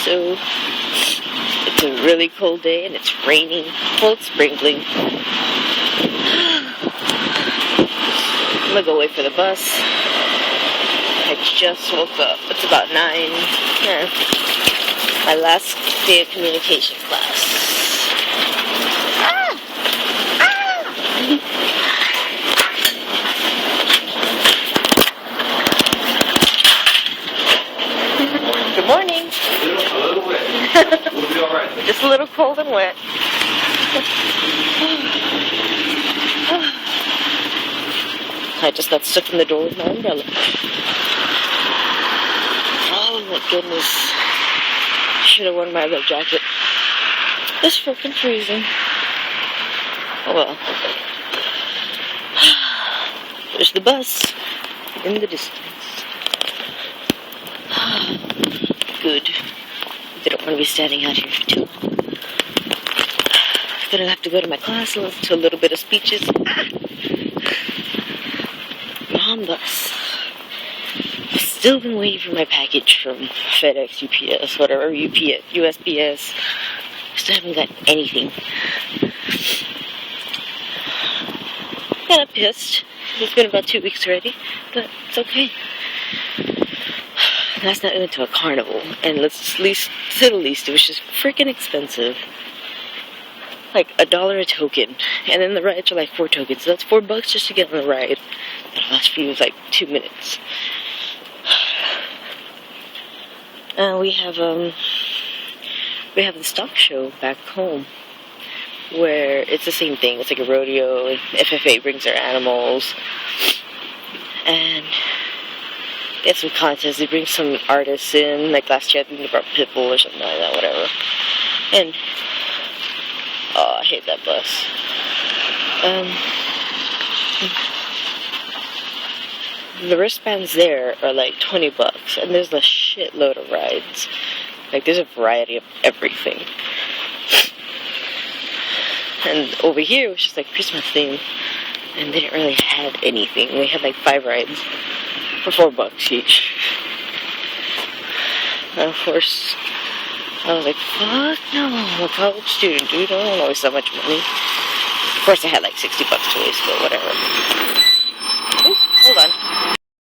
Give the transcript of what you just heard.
So it's a really cold day and it's raining. Well, it's sprinkling. I'm gonna go wait for the bus. I just woke up. It's about 9. Yeah. My last day of communication class. Good morning. A little wet. We'll be alright. Just a little cold and wet. I just got stuck in the door with my umbrella. Oh my goodness. Should have worn my other jacket. It's freaking freezing. Oh well. There's the bus in the distance. Good. They don't want to be standing out here for too long. Then I'll have to go to my class and listen to a little bit of speeches. On bus. I've still been waiting for my package from FedEx, UPS, whatever, USPS. Still haven't got anything. Kind of pissed. It's been about 2 weeks already, but it's okay. Last night we went to a carnival, and to the least, it was just freaking expensive. Like $1 a token, and then the rides are like 4 tokens, so that's $4 just to get on the ride. That'll last for you like 2 minutes. We have the stock show back home, where it's the same thing. It's like a rodeo, and FFA brings their animals, and they have some contests. They bring some artists in, like last year I think they brought Pitbull or something like that, whatever. And oh, I hate that bus. The wristbands there are like $20, and there's a shitload of rides. Like, there's a variety of everything. And over here, it was just like Christmas theme, and they didn't really have anything. They had like 5 rides for $4 each. And of course, I was like, fuck no, I'm a college student, dude. I don't waste so much money. Of course, I had like $60 to waste, but whatever. Ooh, hold on.